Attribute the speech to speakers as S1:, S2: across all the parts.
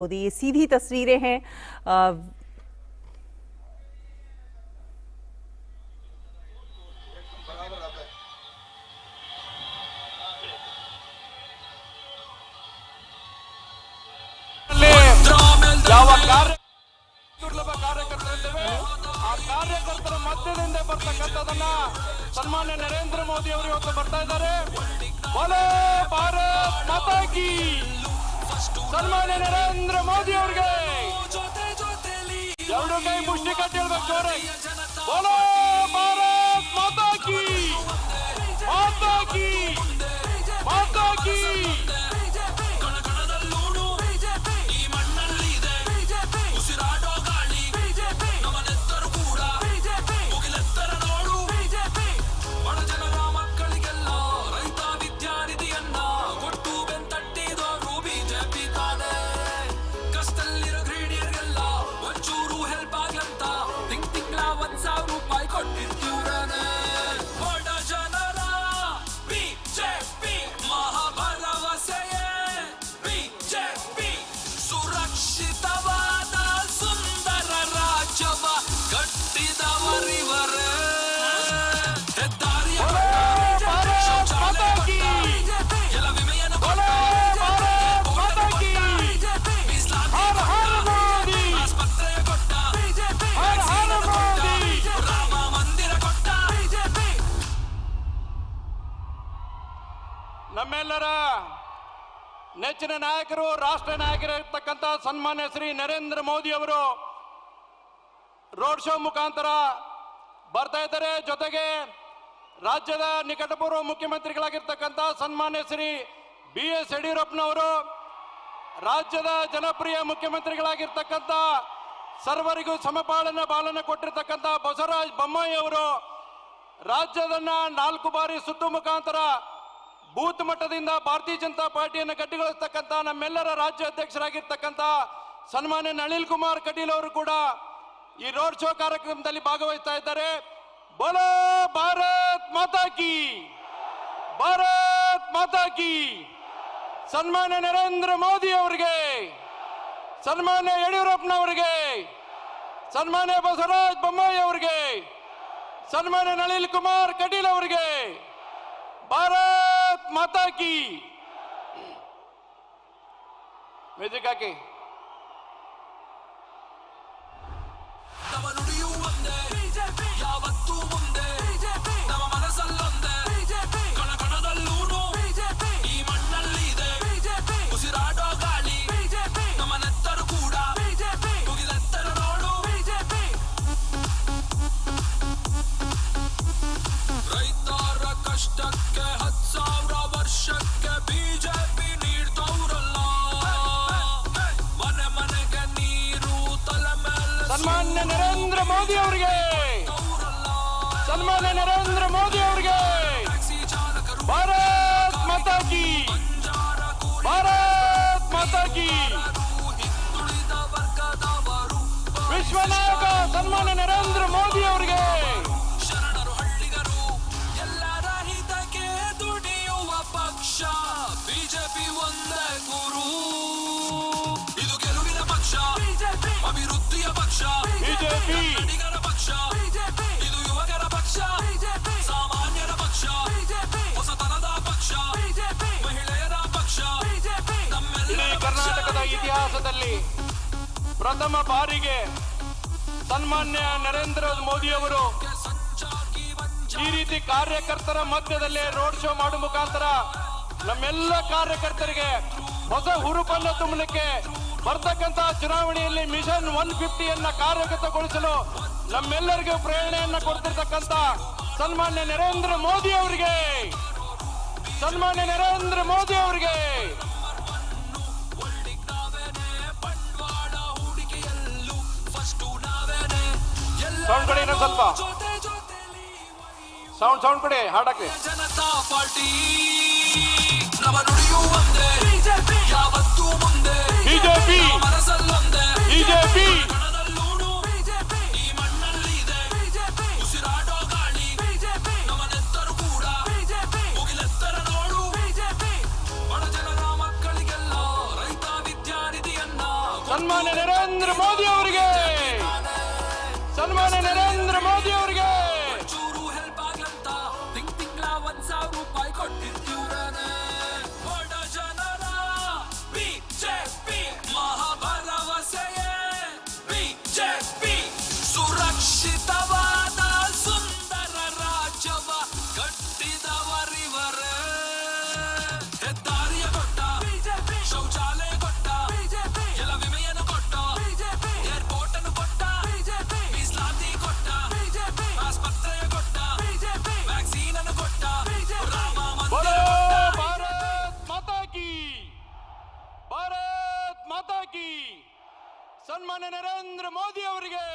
S1: मोदी, ये सीधी तस्वीरें हैं।
S2: ಯಾವ ದುರ್ಲಭ ಕಾರ್ಯಕರ್ತರಿದ್ದೇವೆ ಆ ಕಾರ್ಯಕರ್ತರ ಮಧ್ಯದಿಂದ ಬರ್ತಕ್ಕಂಥದನ್ನ ಸನ್ಮಾನ್ಯ ನರೇಂದ್ರ ಮೋದಿ ಅವರು ಇವತ್ತು ಬರ್ತಾ ಇದ್ದಾರೆ. ಬೋಲೋ ಭಾರತ್ ಮಾತಾ ಕಿ. ಸನ್ಮಾನ್ಯ ನರೇಂದ್ರ ಮೋದಿ ಅವರಿಗೆ ಎರಡು ಕೈ ಮುಷ್ಟಿ ಕಟ್ಟಿ ಹೇಳ್ಬೇಕು ಜೋರಾಗಿ. ಬೋಲೋ ಭಾರತ್ ಮಾತಾ ಕಿ, ಮಾತಾ ಕಿ, ಮಾತಾ ಕಿ. ನಮ್ಮೆಲ್ಲರ ನೆಚ್ಚಿನ ನಾಯಕರು, ರಾಷ್ಟ್ರ ನಾಯಕರಿರ್ತಕ್ಕಂಥ ಸನ್ಮಾನ್ಯ ಶ್ರೀ ನರೇಂದ್ರ ಮೋದಿ ಅವರು ರೋಡ್ ಶೋ ಮುಖಾಂತರ ಬರ್ತಾ ಇದ್ದಾರೆ. ಜೊತೆಗೆ ರಾಜ್ಯದ ನಿಕಟಪೂರ್ವ ಮುಖ್ಯಮಂತ್ರಿಗಳಾಗಿರ್ತಕ್ಕಂಥ ಸನ್ಮಾನ್ಯ ಶ್ರೀ BS ಯಡಿಯೂರಪ್ಪನವರು, ರಾಜ್ಯದ ಜನಪ್ರಿಯ ಮುಖ್ಯಮಂತ್ರಿಗಳಾಗಿರ್ತಕ್ಕಂಥ ಸರ್ವರಿಗೂ ಬಾಲನ ಕೊಟ್ಟಿರ್ತಕ್ಕಂಥ ಬಸವರಾಜ ಬೊಮ್ಮಾಯಿ ಅವರು, ರಾಜ್ಯದನ್ನ 4 ಬಾರಿ ಸುತ್ತು ಮುಖಾಂತರ ಬೂತ್ ಮಟ್ಟದಿಂದ ಭಾರತೀಯ ಜನತಾ ಪಾರ್ಟಿಯನ್ನು ಗಟ್ಟಿಗೊಳಿಸತಕ್ಕಂಥ ನಮ್ಮೆಲ್ಲರ ರಾಜ್ಯ ಅಧ್ಯಕ್ಷರಾಗಿರ್ತಕ್ಕಂಥ ಸನ್ಮಾನ್ಯ ನಳಿನ್ ಕುಮಾರ್ ಕಟೀಲ್ ಅವರು ಕೂಡ ಈ ರೋಡ್ ಶೋ ಕಾರ್ಯಕ್ರಮದಲ್ಲಿ ಭಾಗವಹಿಸ್ತಾ ಇದ್ದಾರೆ. ಬೋಲೋ ಭಾರತ್ ಮಾತಾ ಕಿ, ಭಾರತ್ ಮಾತಾ ಕಿ. ಸನ್ಮಾನ್ಯ ನರೇಂದ್ರ ಮೋದಿ ಅವರಿಗೆ, ಸನ್ಮಾನ್ಯ ಯಡಿಯೂರಪ್ಪನವರಿಗೆ, ಸನ್ಮಾನ್ಯ ಬಸವರಾಜ ಬೊಮ್ಮಾಯಿ ಅವರಿಗೆ, ಸನ್ಮಾನ್ಯ ನಳಿನ್ ಕುಮಾರ್ ಕಟೀಲ್ ಅವರಿಗೆ ಭಾರತ್ ಮಾತಾ ಕಿ. ಮ್ಯೂಸಿಕ್ ಹಾಕಿ. ಯಾವತ್ತೂ ಮುಂದೆ ನಮ್ಮ ಮನಸ್ಸಲ್ಲೊಂದೇ, ಕಣಕಣದಲ್ಲೂನು ಈ ಮಣ್ಣಲ್ಲಿ ಇದೆ ಉಸಿರಾಡೋ ಗಾಳಿ, ನಮ್ಮ ನೆತ್ತರು ಕೂಡ ಮುಗಿಲೆತ್ತರ ನೋಡು. ರೈತರ ಕಷ್ಟಕ್ಕೆ 10,000 ವರ್ಷಕ್ಕೆ ಬಿಜೆಪಿ ನೀಡ್ತವ್ರಲ್ಲ, ಮನೆ ಮನೆಗೆ ನೀರು ತಲೆ ಮೇಲೆ. ಸನ್ಮಾನ್ಯ ನರೇಂದ್ರ ಮೋದಿ ಅವರಿಗೆ, ಸನ್ಮಾನ್ಯ ನರೇಂದ್ರ ಮೋದಿ ಅವರಿಗೆ ಭಾರತ್ ಮಾತಾ ಕಿ, ಭಾರತ್ ಮಾತಾ ಕಿ. ವಿಶ್ವ ನಾಯಕ ಸನ್ಮಾನ್ಯ ನರೇಂದ್ರ ಮೋದಿ ಅವರಿಗೆ, ಶರಣರು ಹಳ್ಳಿಗರು ಎಲ್ಲರ ಹಿತಕ್ಕೆ ದುಡಿಯುವ ಪಕ್ಷ ಬಿಜೆಪಿ ಒಂದೇ ಗುರು. ಇದು ಗೆಲುವಿನ ಪಕ್ಷ, ಅಭಿವೃದ್ಧಿಯ ಪಕ್ಷ ಬಿಜೆಪಿ, ಪಕ್ಷ ಇದು ಯುವಕರ ಪಕ್ಷ, ಸಾಮಾನ್ಯರ ಪಕ್ಷ, ಹೊಸತನದ ಪಕ್ಷ, ಮಹಿಳೆಯರ ಪಕ್ಷ. ಇಡೀ ಕರ್ನಾಟಕದ ಇತಿಹಾಸದಲ್ಲಿ ಪ್ರಥಮ ಬಾರಿಗೆ ಸನ್ಮಾನ್ಯ ನರೇಂದ್ರ ಮೋದಿ ಅವರು ಈ ರೀತಿ ಕಾರ್ಯಕರ್ತರ ಮಧ್ಯದಲ್ಲೇ ರೋಡ್ ಶೋ ಮಾಡುವ ಮುಖಾಂತರ ನಮ್ಮೆಲ್ಲ ಕಾರ್ಯಕರ್ತರಿಗೆ ಹೊಸ ಹುರುಪನ್ನು ತುಂಬಲಿಕ್ಕೆ ಬರ್ತಕ್ಕಂಥ ಚುನಾವಣೆಯಲ್ಲಿ ಮಿಷನ್ 150 ಕಾರ್ಯಗತಗೊಳಿಸಲು ನಮ್ಮೆಲ್ಲರಿಗೂ ಪ್ರೇರಣೆಯನ್ನು ಕೊಡ್ತಿರ್ತಕ್ಕಂಥ ಸನ್ಮಾನ್ಯ ನರೇಂದ್ರ ಮೋದಿ ಅವರಿಗೆ, ಸನ್ಮಾನ್ಯ ನರೇಂದ್ರ ಮೋದಿ ಅವರಿಗೆ ಸೌಂಡ್ ಕಡೆ ಸ್ವಲ್ಪ ಸೌಂಡ್ ಕಡೆ ಹಾಡಕ್ಕೆ. ಜನತಾ ಪಾರ್ಟಿ ನಮ್ಮ ನುಡಿಯೂ ಒಂದೇ, ಯಾವತ್ತೂ ಮುಂದೆ ಬಿಜೆಪಿ, ಮನಸ್ಸಲ್ಲೊಂದೇ ಬಿಜೆಪಿ. ಈ ಮಣ್ಣಲ್ಲಿ ಇದೆ ಉಸಿರಾಡೋ ಗಾಳಿ, ನಮ್ಮ ನೆತ್ತರು ಕೂಡ ಮುಗಿಲೆತ್ತರ ನೋಡು. ಬಡ ಜನರ ಮಕ್ಕಳಿಗೆಲ್ಲ ರೈತ ವಿದ್ಯಾನಿಧಿಯನ್ನ ಸನ್ಮಾನ್ಯ ನರೇಂದ್ರ ಮೋದಿ ಅವರಿಗೆ, ಸನ್ಮಾನ್ಯ ನರೇಂದ್ರ ಮೋದಿ ಅವರಿಗೆ
S3: ಚೂರು ಹೆಲ್ಪ್ ಆಗ್ಲಂತ ತಿಂಗಳ 1,000 ರೂಪಾಯಿ ಕೊಟ್ಟಿರ್ತೀವ್ರನೆ. ಬಡ ಜನರ ಬಿಜೆಪಿ ಮಹಾಭರವಸೆಯೇ ಬಿಜೆಪಿ, ಸುರಕ್ಷಿತವಾದ ಸುಂದರ ರಾಜ್ಯವ ಕಟ್ಟಿದವರಿವರೇ. ಹೆದ್ದಾರಿಯ ಕೊಟ್ಟ ಬಿಜೆಪಿ, ಶೌಚಾಲಯ ಕೊಟ್ಟ ಬಿಜೆಪಿ, ಎಲ್ಲ ವಿಮೆಯನ್ನು ಕೊಟ್ಟ ಬಿಜೆಪಿ, ಏರ್ಪೋರ್ಟ್ ಅನ್ನು ಕೊಟ್ಟ ಬಿಜೆಪಿ, ಮೀಸಲಾತಿ ಕೊಟ್ಟ ಬಿಜೆಪಿ, ಆಸ್ಪತ್ರೆಯ ಕೊಟ್ಟ ಬಿಜೆಪಿ, ವ್ಯಾಕ್ಸಿನ್ ಅನ್ನು ಕೊಟ್ಟ ರಾಮ
S2: ಬೋಲೋ
S3: ಮಂದಿರ ಕೊಟ್ಟ.
S2: ಭಾರತ್ ಮಾತಾ ಕಿ, ಭಾರತ್ ಮಾತಾ ಕಿ. ಸನ್ಮಾನ್ಯ ನರೇಂದ್ರ ಮೋದಿ ಅವರಿಗೆ.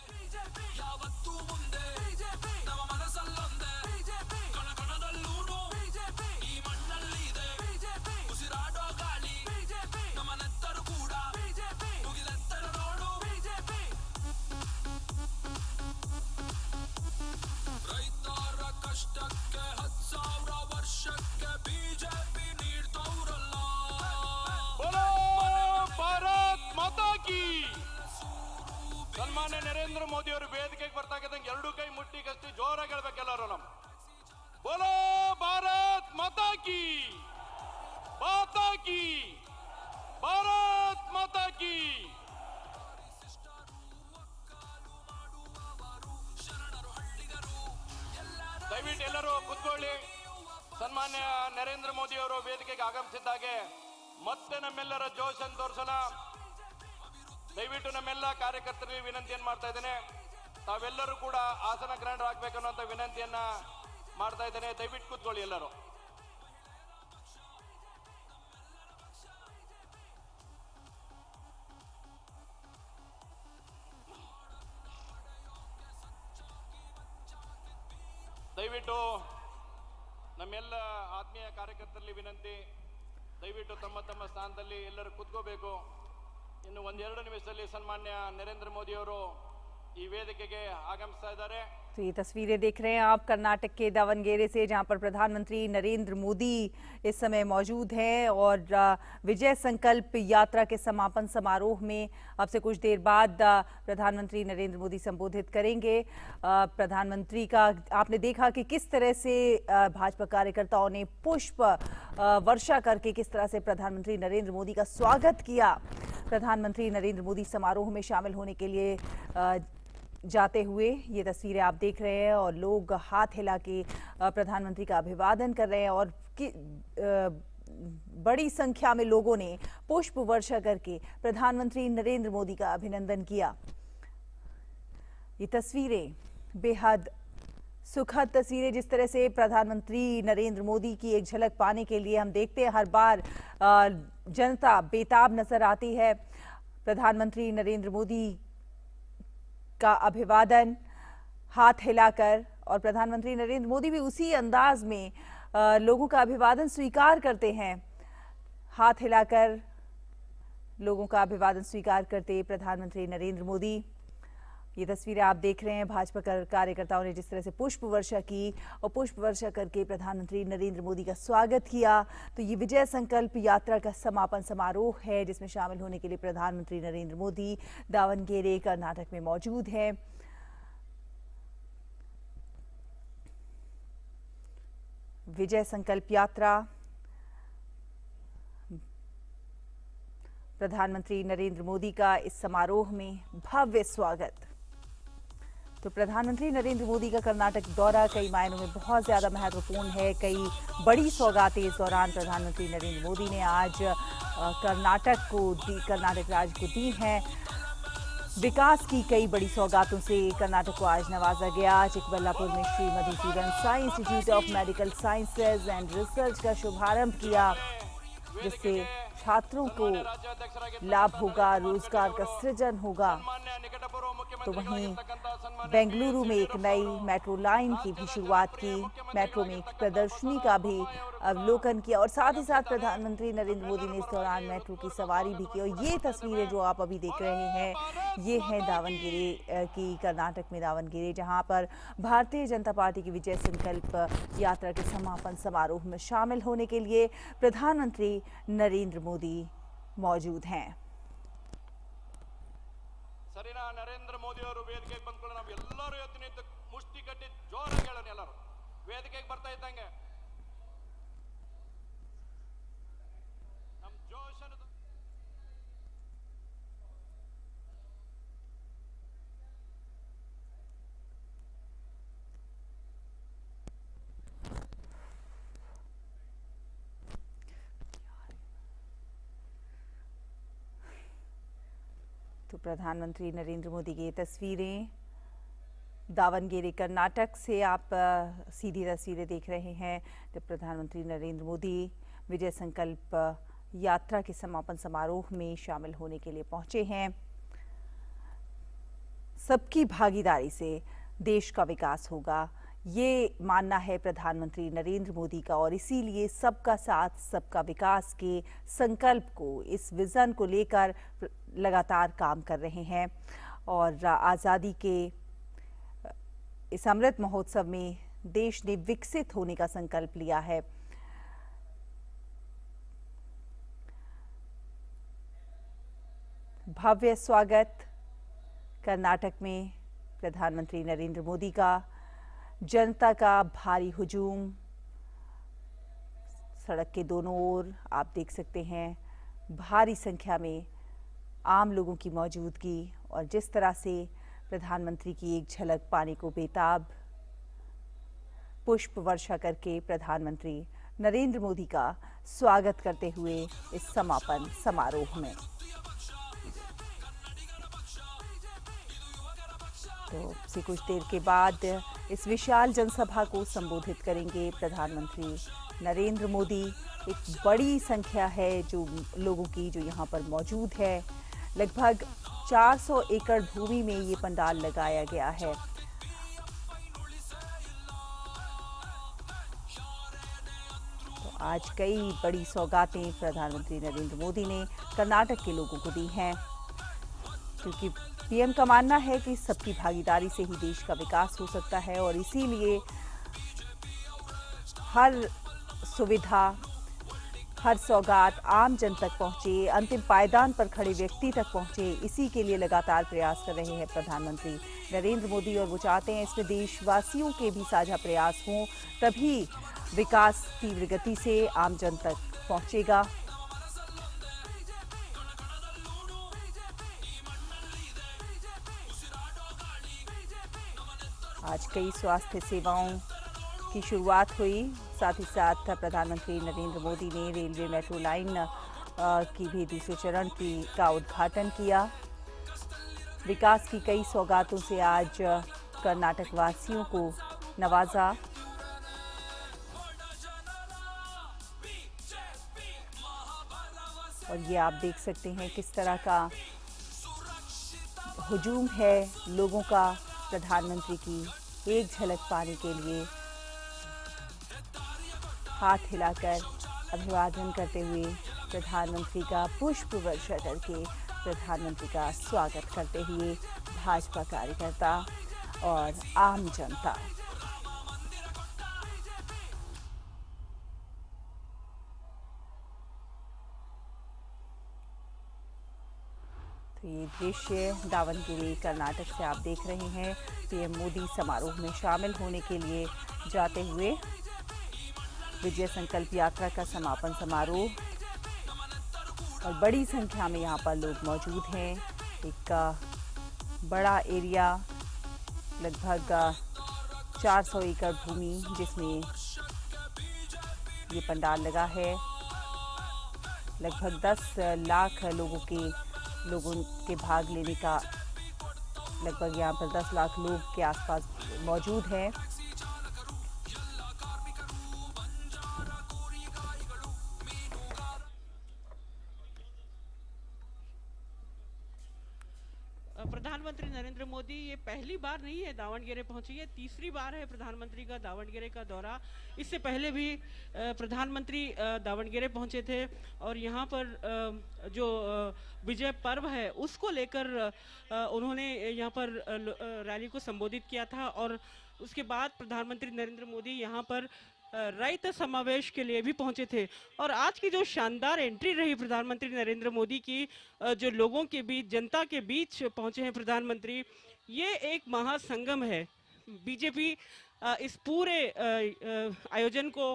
S3: ಬಿಜೆಪಿ ಯಾವತ್ತೂ ಮುಂದೆ ಬಿಜೆಪಿ, ನಮ್ಮ ಮನಸ್ಸಲ್ಲೊಂದೇ ಬಿಜೆಪಿ, ಕಣ ಕಣದಲ್ಲೂನು ಬಿಜೆಪಿ, ಈ ಮಣ್ಣಲ್ಲಿದೆ ಬಿಜೆಪಿ, ಉಸಿರಾಡೋ ಗಾಳಿ ಬಿಜೆಪಿ, ನಮ್ಮ ನೆತ್ತರು ಕೂಡ ಬಿಜೆಪಿ, ಮುಗಿಲೆತ್ತರ ನೋಡು ಬಿಜೆಪಿ. ರೈತರ ಕಷ್ಟಕ್ಕೆ 10,000 ವರ್ಷಕ್ಕೆ ಬಿಜೆಪಿ ನೀಡ್ತವ್ರಲ್ಲ.
S2: ಬೋಲೋ ಭಾರತ್ ಮಾತಾ ಕಿ. ಸನ್ಮಾನ್ಯ ನರೇಂದ್ರ ಮೋದಿ ಅವರು ವೇದಿಕೆಗೆ ಬರ್ತಾ ಇದ್ದಂಗೆ ಎರಡು ಕೈ ಮುಟ್ಟಿ ಕಷ್ಟಿ ಜೋರಾಗಿ ಹೇಳ್ಬೇಕು ಎಲ್ಲರೂ. ನಮ್ಮ ಬೋಲೋ ಭಾರತ್ ಮಾತಾ ಕಿ, ಮಾತಾ ಕಿ, ಭಾರತ್ ಮಾತಾ ಕಿ. ದಯವಿಟ್ಟು ಎಲ್ಲರೂ ಕುತ್ಕೊಳ್ಳಿ. ಸನ್ಮಾನ್ಯ ನರೇಂದ್ರ ಮೋದಿ ಅವರು ವೇದಿಕೆಗೆ ಆಗಮಿಸಿದ್ದಾಗೆ ಮತ್ತೆ ನಮ್ಮೆಲ್ಲರ ಜೋಶ್ ಅನ್ನು ತೋರಿಸೋಣ. ದಯವಿಟ್ಟು ನಮ್ಮೆಲ್ಲ ಕಾರ್ಯಕರ್ತರಿಗೆ ವಿನಂತಿಯನ್ನು ಮಾಡ್ತಾ ಇದ್ದೇನೆ, ತಾವೆಲ್ಲರೂ ಕೂಡ ಆಸನ ಗ್ರಹಣ ಆಗ್ಬೇಕು ಅನ್ನುವಂಥ ವಿನಂತಿಯನ್ನ ಮಾಡ್ತಾ ಇದ್ದೇನೆ. ದಯವಿಟ್ಟು ಕೂತ್ಕೊಳ್ಳಿ ಎಲ್ಲರೂ. ದಯವಿಟ್ಟು ನಮ್ಮೆಲ್ಲ ಆತ್ಮೀಯ ಕಾರ್ಯಕರ್ತರಲ್ಲಿ ವಿನಂತಿ, ದಯವಿಟ್ಟು ತಮ್ಮ ತಮ್ಮ ಸ್ಥಾನದಲ್ಲಿ ಎಲ್ಲರೂ ಕೂತ್ಕೋಬೇಕು. ಇನ್ನು ಒಂದೆರಡು ನಿಮಿಷದಲ್ಲಿ ಸನ್ಮಾನ್ಯ ನರೇಂದ್ರ ಮೋದಿ ಅವರು ಈ ವೇದಿಕೆಗೆ ಆಗಮಿಸ್ತಾ ಇದ್ದಾರೆ.
S1: तो ये तस्वीरें देख रहे हैं आप कर्नाटक के दावणगेरे से, जहां पर प्रधानमंत्री नरेंद्र मोदी इस समय मौजूद हैं और विजय संकल्प यात्रा के समापन समारोह में अब से कुछ देर बाद प्रधानमंत्री नरेंद्र मोदी संबोधित करेंगे। प्रधानमंत्री का आपने देखा कि किस तरह से भाजपा कार्यकर्ताओं ने पुष्प वर्षा करके किस तरह से प्रधानमंत्री नरेंद्र मोदी का स्वागत किया। प्रधानमंत्री नरेंद्र मोदी समारोह में शामिल होने के लिए जाते हुए ये तस्वीरें आप देख रहे हैं और लोग हाथ हिला के प्रधानमंत्री का अभिवादन कर रहे हैं और बड़ी संख्या में लोगों ने पुष्प वर्षा करके प्रधानमंत्री नरेंद्र मोदी का अभिनंदन किया। ये तस्वीरें बेहद सुखद तस्वीरें, जिस तरह से प्रधानमंत्री नरेंद्र मोदी की एक झलक पाने के लिए हम देखते हैं हर बार जनता बेताब नजर आती है। प्रधानमंत्री नरेंद्र मोदी का अभिवादन हाथ हिलाकर, और प्रधानमंत्री नरेंद्र मोदी भी उसी अंदाज में लोगों का अभिवादन स्वीकार करते हैं। हाथ हिलाकर लोगों का अभिवादन स्वीकार करते प्रधानमंत्री नरेंद्र मोदी। ये तस्वीरें आप देख रहे हैं, भाजपा कार्यकर्ताओं ने जिस तरह से पुष्प वर्षा की और पुष्प वर्षा करके प्रधानमंत्री नरेंद्र मोदी का स्वागत किया। तो ये विजय संकल्प यात्रा का समापन समारोह है, जिसमें शामिल होने के लिए प्रधानमंत्री नरेंद्र मोदी दावणगेरे कर्नाटक में मौजूद हैं। विजय संकल्प यात्रा, प्रधानमंत्री नरेंद्र मोदी का इस समारोह में भव्य स्वागत। तो प्रधानमंत्री नरेंद्र मोदी का कर्नाटक दौरा कई मायनों में बहुत ज़्यादा महत्वपूर्ण है। कई बड़ी सौगातें इस दौरान प्रधानमंत्री नरेंद्र मोदी ने आज कर्नाटक राज्य को दी हैं। विकास की कई बड़ी सौगातों से कर्नाटक को आज नवाजा गया। चिकबल्लापुर में Shri Madhusudan Sai institute of medical sciences and research का शुभारंभ किया, जिससे छात्रों को लाभ होगा, रोजगार का सृजन होगा। तो वहीं बेंगलुरु में एक नई मेट्रो लाइन की भी शुरुआत की, मेट्रो में एक प्रदर्शनी का भी अवलोकन किया और साथ ही साथ प्रधानमंत्री नरेंद्र मोदी ने इस दौरान मेट्रो की सवारी भी की। और ये तस्वीरें जो आप अभी देख रहे हैं, ये है दावणगेरे की, कर्नाटक में दावणगेरे, जहां पर भारतीय जनता पार्टी की विजय संकल्प यात्रा के समापन समारोह में शामिल होने के लिए प्रधानमंत्री नरेंद्र मोदी मौजूद हैं।
S2: ಸರಿನಾ ನರೇಂದ್ರ ಮೋದಿ ಅವರು ವೇದಿಕೆಗೆ ಬಂದ್ಕೊಳ್ಳಿ. ನಾವು ಎಲ್ಲರೂ ಎದ್ದು ನಿಂತು ಮುಷ್ಟಿ ಕಟ್ಟಿ ಜೋರಾಗಿ ಹೇಳೋಣ. ಎಲ್ಲರೂ ವೇದಿಕೆಗೆ ಬರ್ತಾ ಇದ್ದಂಗೆ ನಮ್ಮ ಜೋಶ್ ಅನ್ನೋದು
S1: तो प्रधानमंत्री नरेंद्र मोदी की तस्वीरें दावणगेरे कर्नाटक से आप सीधी तस्वीरें देख रहे हैं। तो प्रधानमंत्री नरेंद्र मोदी विजय संकल्प यात्रा के समापन समारोह में शामिल होने के लिए पहुंचे हैं। सबकी भागीदारी से देश का विकास होगा, ये मानना है प्रधानमंत्री नरेंद्र मोदी का, और इसीलिए सबका साथ सबका विकास के संकल्प को, इस विजन को लेकर लगातार काम कर रहे हैं। और आज़ादी के इस अमृत महोत्सव में देश ने विकसित होने का संकल्प लिया है। भव्य स्वागत कर्नाटक में प्रधानमंत्री नरेंद्र मोदी का। जनता का भारी हुजूम, सड़क के दोनों ओर आप देख सकते हैं भारी संख्या में आम लोगों की मौजूदगी, और जिस तरह से प्रधानमंत्री की एक झलक पाने को बेताब पुष्प वर्षा करके प्रधानमंत्री नरेंद्र मोदी का स्वागत करते हुए इस समापन समारोह में। तो से कुछ देर के बाद इस विशाल जनसभा को संबोधित करेंगे प्रधानमंत्री नरेंद्र मोदी। एक बड़ी संख्या है जो लोगों की जो यहाँ पर मौजूद है। लगभग 400 एकड़ भूमि में ये पंडाल लगाया गया है। तो आज कई बड़ी सौगातें प्रधानमंत्री नरेंद्र मोदी ने कर्नाटक के लोगों को दी हैं, क्योंकि पीएम का मानना है कि सबकी भागीदारी से ही देश का विकास हो सकता है, और इसीलिए हर सुविधा, हर सौगात आम जन तक पहुंचे, अंतिम पायदान पर खड़े व्यक्ति तक पहुंचे, इसी के लिए लगातार प्रयास कर रहे हैं प्रधानमंत्री नरेंद्र मोदी। और वो चाहते हैं इसमें देशवासियों के भी साझा प्रयास हों, तभी विकास तीव्र गति से आम जन तक पहुंचेगा। आज कई स्वास्थ्य सेवाओं की शुरुआत हुई, साथ ही साथ प्रधानमंत्री नरेंद्र मोदी ने रेलवे मेट्रो लाइन की भी दूसरे चरण का उद्घाटन किया। विकास की कई सौगातों से आज कर्नाटक वासियों को नवाजा। और ये आप देख सकते हैं किस तरह का हुजूम है लोगों का प्रधानमंत्री की एक झलक पाने के लिए। हाथ हिलाकर अभिवादन करते हुए प्रधानमंत्री का पुष्प वर्षा करके प्रधानमंत्री का स्वागत करते हुए भाजपा कार्यकर्ता और आम जनता। तो ये दृश्य दावणगेरे कर्नाटक से आप देख रहे हैं। पीएम मोदी समारोह में शामिल होने के लिए जाते हुए विजय संकल्प यात्रा का समापन समारोह, और बड़ी संख्या में यहाँ पर लोग मौजूद हैं। एक बड़ा एरिया, लगभग 400 एकड़ भूमि जिसमें ये पंडाल लगा है। लगभग 10 लाख लोगों के भाग लेने का, लगभग यहाँ पर 10 लाख लोग के आसपास मौजूद हैं।
S4: प्रधानमंत्री नरेंद्र मोदी ये पहली बार नहीं है दावणगेरे पहुंचे, ये तीसरी बार है प्रधानमंत्री का दावणगेरे का दौरा। इससे पहले भी प्रधानमंत्री दावणगेरे पहुंचे थे, और यहाँ पर जो विजय पर्व है उसको लेकर उन्होंने यहाँ पर रैली को संबोधित किया था। और उसके बाद प्रधानमंत्री नरेंद्र मोदी यहाँ पर रैत समावेश के लिए भी पहुंचे थे। और आज की जो शानदार एंट्री रही प्रधानमंत्री नरेंद्र मोदी की, जो लोगों के बीच, जनता के बीच पहुंचे हैं प्रधानमंत्री, ये एक महासंगम है। बीजेपी इस पूरे आयोजन को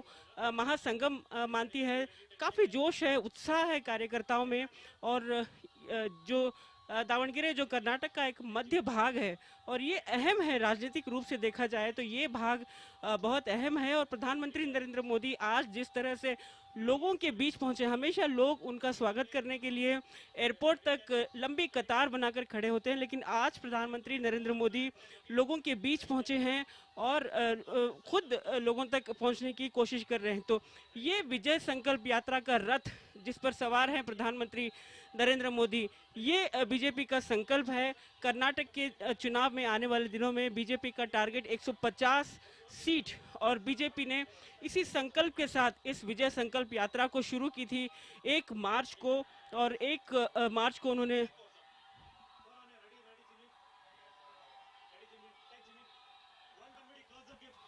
S4: महासंगम मानती है। काफ़ी जोश है, उत्साह है कार्यकर्ताओं में। और जो दावणगेरे जो कर्नाटक का एक मध्य भाग है और ये अहम है राजनीतिक रूप से देखा जाए तो ये भाग बहुत अहम है। और प्रधानमंत्री नरेंद्र मोदी आज जिस तरह से लोगों के बीच पहुंचे, हमेशा लोग उनका स्वागत करने के लिए एयरपोर्ट तक लंबी कतार बनाकर खड़े होते हैं, लेकिन आज प्रधानमंत्री नरेंद्र मोदी लोगों के बीच पहुंचे हैं और खुद लोगों तक पहुंचने की कोशिश कर रहे हैं। तो ये विजय संकल्प यात्रा का रथ जिस पर सवार हैं प्रधानमंत्री नरेंद्र मोदी, ये बीजेपी का संकल्प है। कर्नाटक के चुनाव में आने वाले दिनों में बीजेपी का टारगेट 150 सीट, और बीजेपी ने इसी संकल्प के साथ इस विजय संकल्प यात्रा को शुरू की थी 1 मार्च को। और 1 मार्च को उन्होंने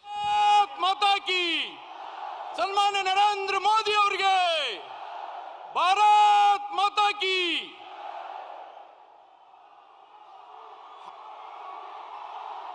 S2: भारत माता की, सन्मान्य नरेंद्र मोदी ಅವರಿಗೆ, भारत माता की।